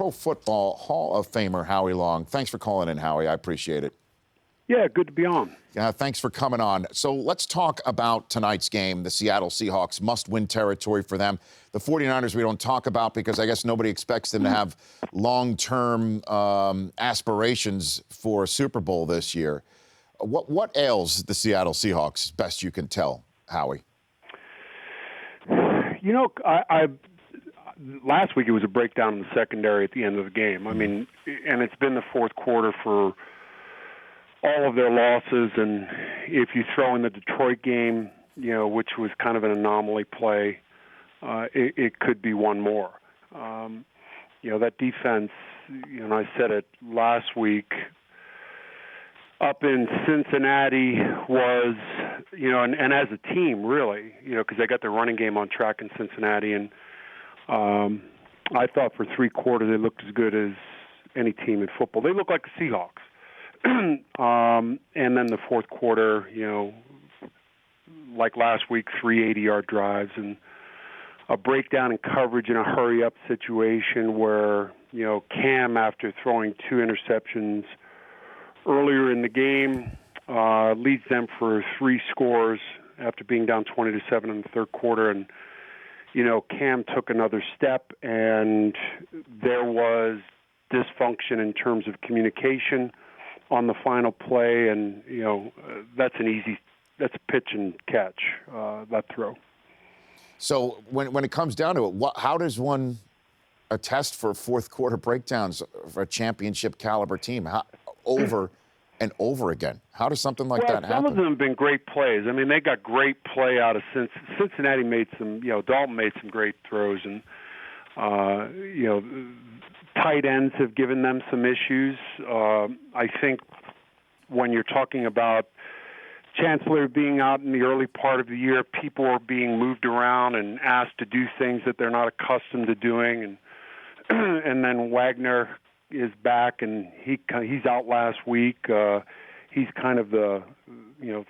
Pro Football Hall of Famer Howie Long. Thanks for calling in, Howie. I appreciate it. Yeah, good to be on. Thanks for coming on. So let's talk about tonight's game. The Seattle Seahawks, must-win territory for them. The 49ers we don't talk about because I guess nobody expects them to have long-term aspirations for a Super Bowl this year. What ails the Seattle Seahawks, best you can tell, Howie? You know, I last week it was a breakdown in the secondary at the end of the game. I mean, and it's been the fourth quarter for all of their losses, and if you throw in the Detroit game, you know, which was kind of an anomaly play, it could be one more. You know, that defense, you know, I said it last week, up in Cincinnati was, you know, and as a team, really, you know, because they got their running game on track in Cincinnati, and I thought for three quarters they looked as good as any team in football. They look like the Seahawks. And then the fourth quarter, you know, like last week, 3 80-yard drives and a breakdown in coverage in a hurry-up situation where, you know, Cam, after throwing 2 interceptions earlier in the game, leads them for 3 scores after being down 20-7 in the third quarter. And, you know, Cam took another step, and there was dysfunction in terms of communication on the final play, and, you know, that's a pitch and catch, that throw. So when it comes down to it, how does one attest for fourth quarter breakdowns for a championship caliber team over and over again? How does something like that happen? Some of them have been great plays. I mean, they got great play out of Cincinnati. Made some, you know, Dalton made some great throws, and you know, tight ends have given them some issues. I think when you're talking about Chancellor being out in the early part of the year, people are being moved around and asked to do things that they're not accustomed to doing, and and then Wagner is back, and he's out last we've. He's kind of the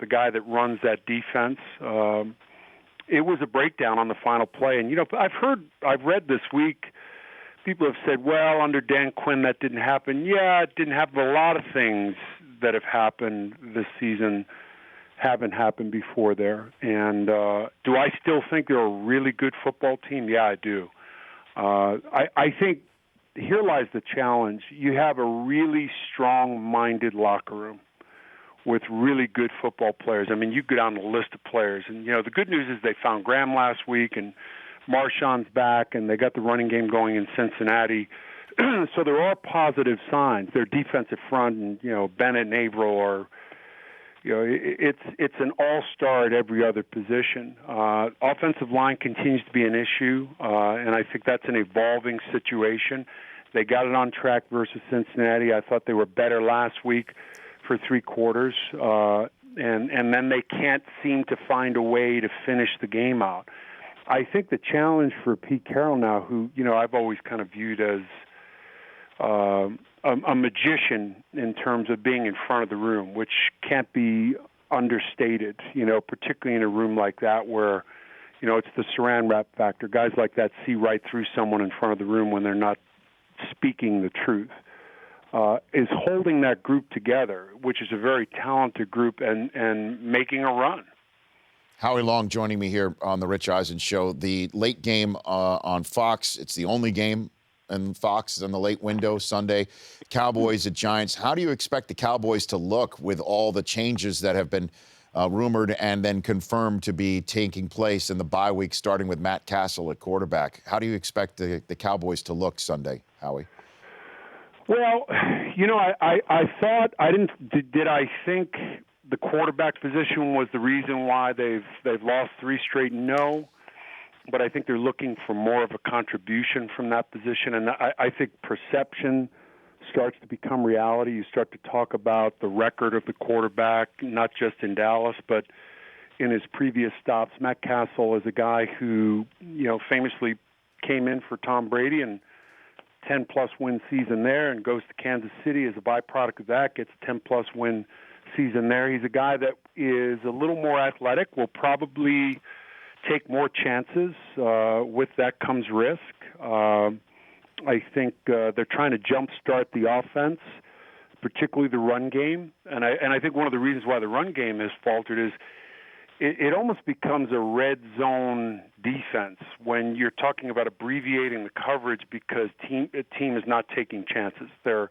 guy that runs that defense. It was a breakdown on the final play, and you know, I've read this week, people have said, well, under Dan Quinn that didn't happen. Yeah, it didn't happen. A lot of things that have happened this season haven't happened before there. And do I still think they're a really good football team? Yeah, I do. I think here lies the challenge. You have a really strong-minded locker room with really good football players. I mean, you go down the list of players. And, you know, the good news is they found Graham last week, and Marshawn's back, and they got the running game going in Cincinnati. So there are positive signs. Their defensive front, and, you know, Bennett and Averill are, you know, it's an all-star at every other position. Offensive line continues to be an issue, and I think that's an evolving situation. They got it on track versus Cincinnati. I thought they were better last week for 3 quarters, and then they can't seem to find a way to finish the game out. I think the challenge for Pete Carroll now, who, you know, I've always kind of viewed as a magician in terms of being in front of the room, which can't be understated, you know, particularly in a room like that where, you know, it's the saran wrap factor. Guys like that see right through someone in front of the room when they're not speaking the truth. Is holding that group together, which is a very talented group, and making a run. Howie Long joining me here on the Rich Eisen Show. The late game on Fox, it's the only game in Fox in the late window Sunday. Cowboys at Giants. How do you expect the Cowboys to look with all the changes that have been rumored and then confirmed to be taking place in the bye week, starting with Matt Castle at quarterback? How do you expect the Cowboys to look Sunday, Howie? Well, you know, I thought did I think the quarterback position was the reason why they've lost 3 straight? No, but I think they're looking for more of a contribution from that position, and I think perception starts to become reality. You start to talk about the record of the quarterback, not just in Dallas, but in his previous stops. Matt Castle is a guy who, you know, famously came in for Tom Brady and 10-plus win season there, and goes to Kansas City as a byproduct of that, gets a 10-plus win season there. He's a guy that is a little more athletic, will probably take more chances. With that comes risk. I think they're trying to jumpstart the offense, particularly the run game. And I think one of the reasons why the run game has faltered is it almost becomes a red zone defense when you're talking about abbreviating the coverage because a team is not taking chances. They're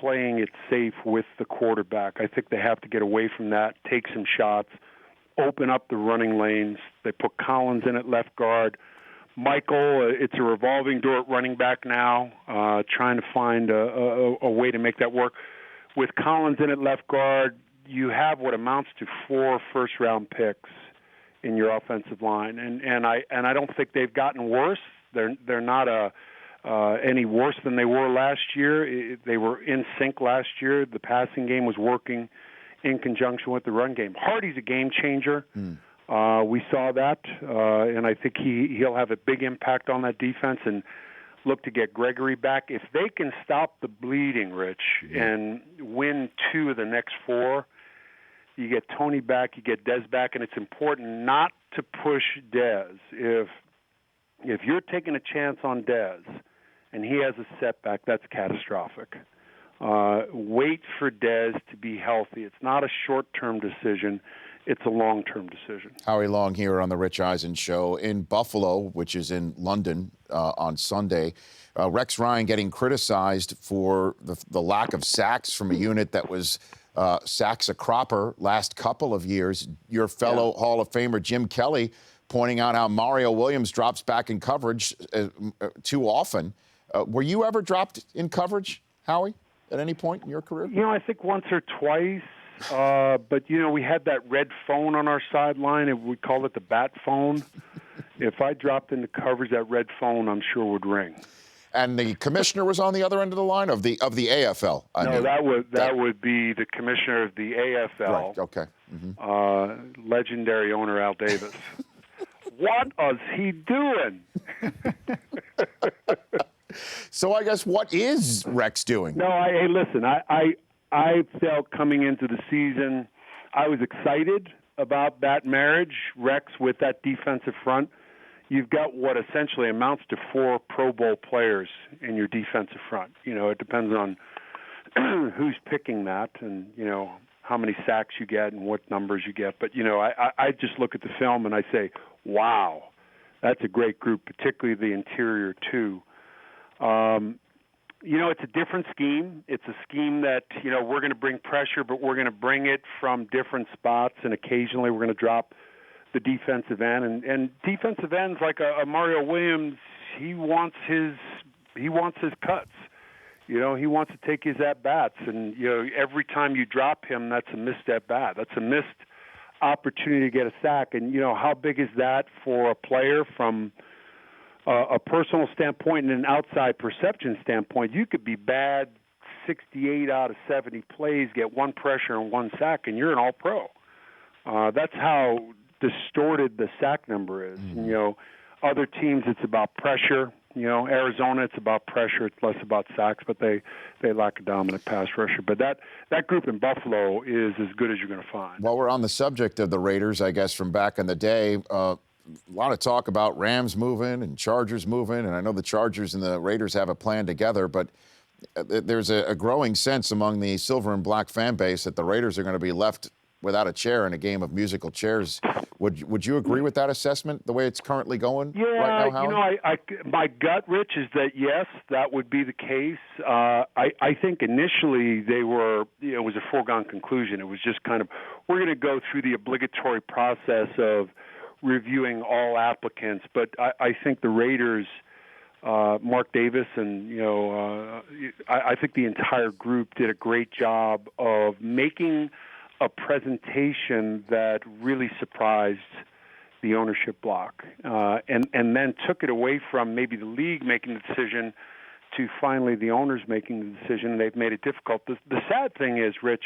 playing it safe with the quarterback. I think they have to get away from that, take some shots, open up the running lanes. They put Collins in at left guard. Michael, it's a revolving door at running back now, trying to find a way to make that work. With Collins in at left guard, you have what amounts to 4 first-round picks in your offensive line, and I don't think they've gotten worse. They're not any worse than they were last year. They were in sync last year. The passing game was working in conjunction with the run game. Hardy's a game changer. We saw that, and I think he'll have a big impact on that defense and look to get Gregory back. If they can stop the bleeding, Rich, and win 2 of the next 4, you get Tony back, you get Dez back, and it's important not to push Dez. If you're taking a chance on Dez and he has a setback, that's catastrophic. Wait for Dez to be healthy. It's not a short-term decision. It's a long-term decision. Howie Long here on the Rich Eisen Show. In Buffalo, which is in London on Sunday, Rex Ryan getting criticized for the lack of sacks from a unit that was sacks a cropper last couple of years. Your fellow Hall of Famer Jim Kelly pointing out how Mario Williams drops back in coverage too often. Were you ever dropped in coverage, Howie, at any point in your career? I think once or twice. But, we had that red phone on our sideline, and we called it the bat phone. If I dropped into coverage, that red phone, I'm sure, would ring. And the commissioner was on the other end of the line of the AFL. No, that would be the commissioner of the AFL. Right. Okay. Legendary owner Al Davis. What is he doing? So I guess what is Rex doing? No, hey, listen. I felt coming into the season, I was excited about that marriage, Rex with that defensive front. You've got what essentially amounts to 4 Pro Bowl players in your defensive front. It depends on who's picking that and, how many sacks you get and what numbers you get. But, I just look at the film and I say, wow, that's a great group, particularly the interior too. It's a different scheme. It's a scheme that, we're going to bring pressure, but we're going to bring it from different spots, and occasionally we're going to drop the defensive end. And defensive ends like a Mario Williams, he wants his cuts. He wants to take his at-bats, and, every time you drop him, that's a missed at-bat. That's a missed opportunity to get a sack. And, how big is that for a player from a personal standpoint and an outside perception standpoint? You could be bad 68 out of 70 plays, get 1 pressure and 1 sack, and you're an all-pro. That's how distorted the sack number is. And, other teams, it's about pressure. Arizona, it's about pressure. It's less about sacks, but they lack a dominant pass rusher. But that group in Buffalo is as good as you're going to find. While we're on the subject of the Raiders, I guess from back in the day, a lot of talk about Rams moving and Chargers moving, and I know the Chargers and the Raiders have a plan together, but there's a growing sense among the silver and black fan base that the Raiders are going to be left without a chair in a game of musical chairs. Would you agree with that assessment, the way it's currently going right now, Howie? My gut, Rich, is that yes, that would be the case. I think initially they were, it was a foregone conclusion. It was just kind of, we're going to go through the obligatory process of reviewing all applicants, but I think the Raiders, Mark Davis, and I think the entire group did a great job of making a presentation that really surprised the ownership block, and then took it away from maybe the league making the decision to finally the owners making the decision, and they've made it difficult. The sad thing is, Rich,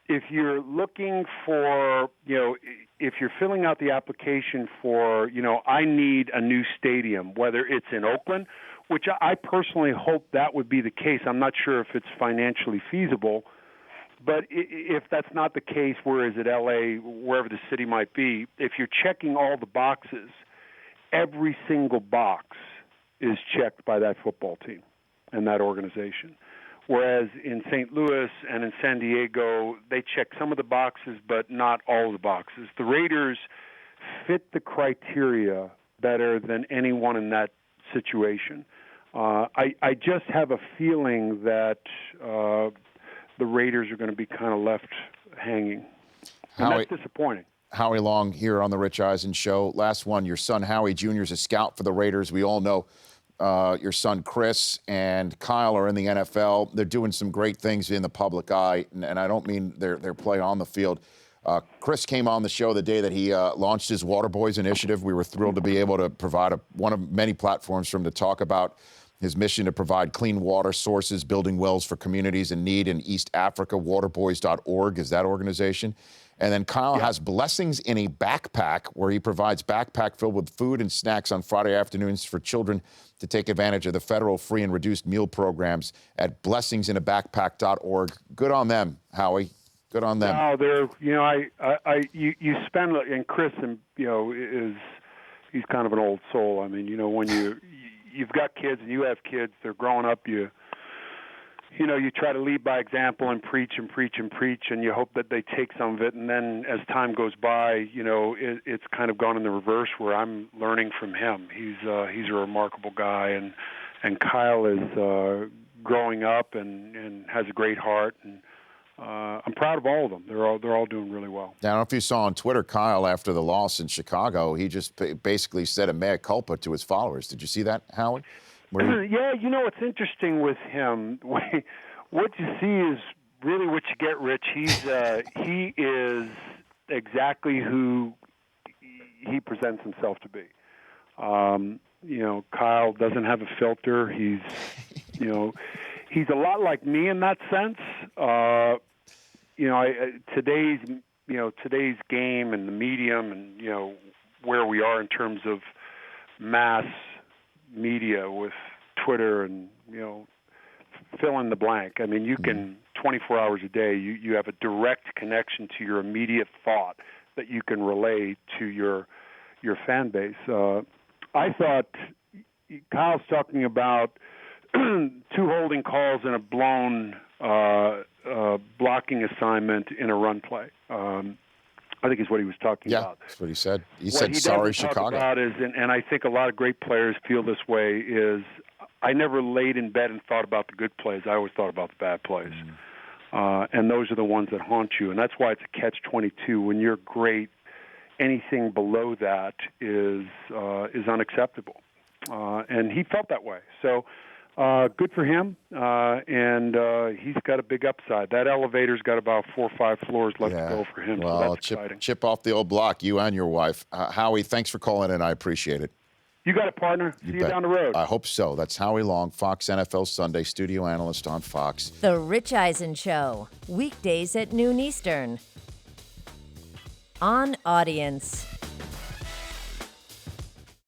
if you're looking for, if you're filling out the application for, I need a new stadium, whether it's in Oakland, which I personally hope that would be the case. I'm not sure if it's financially feasible, but if that's not the case, where is it, L.A., wherever the city might be, if you're checking all the boxes, every single box is checked by that football team and that organization. Whereas in St. Louis and in San Diego, they check some of the boxes, but not all of the boxes. The Raiders fit the criteria better than anyone in that situation. I just have a feeling that the Raiders are going to be kind of left hanging. And that's disappointing. Howie Long here on the Rich Eisen Show. Last one, your son Howie Jr. is a scout for the Raiders. We all know your son Chris and Kyle are in the NFL. They're doing some great things in the public eye, and I don't mean their play on the field. Chris came on the show the day that he launched his Water Boys initiative. We were thrilled to be able to provide one of many platforms for him to talk about his mission to provide clean water sources, building wells for communities in need in East Africa. Waterboys.org is that organization. And then Kyle has Blessings in a Backpack, where he provides backpack filled with food and snacks on Friday afternoons for children to take advantage of the federal free and reduced meal programs at blessingsinAbackpack.org. Good on them, Howie. Good on them. No, they're, you spend, and Chris, and he's kind of an old soul. I mean, when you've got kids and you have kids, they're growing up, you try to lead by example and preach and preach and preach, and you hope that they take some of it. And then as time goes by, it's kind of gone in the reverse, where I'm learning from him. He's a remarkable guy, and Kyle is growing up and has a great heart, and I'm proud of all of them. They're all doing really well. Now, I don't know if you saw on Twitter, Kyle, after the loss in Chicago, he just basically said a mea culpa to his followers. Did you see that, Howie? Yeah, what's interesting with him, what you see is really what you get, Rich. He is exactly who he presents himself to be. Kyle doesn't have a filter. He's a lot like me in that sense. Today's game and the medium, and where we are in terms of mass media with Twitter and fill in the blank. I mean, you can 24 hours a day. You have a direct connection to your immediate thought that you can relay to your fan base. I thought Kyle's talking about 2 holding calls and a blown blocking assignment in a run play. I think is what he was talking about. Yeah, that's what he said. He what said, he sorry, Chicago. Chicago. About is, and I think a lot of great players feel this way, is I never laid in bed and thought about the good plays. I always thought about the bad plays. And those are the ones that haunt you. And that's why it's a catch-22. When you're great, anything below that is unacceptable. And he felt that way. So good for him, and he's got a big upside. That elevator's got about 4 or 5 floors left to go for him, well, so that's exciting. Chip off the old block, you and your wife. Howie, thanks for calling in. I appreciate it. You got it, partner. See you down the road. I hope so. That's Howie Long, Fox NFL Sunday, studio analyst on Fox. The Rich Eisen Show, weekdays at noon Eastern. On Audience.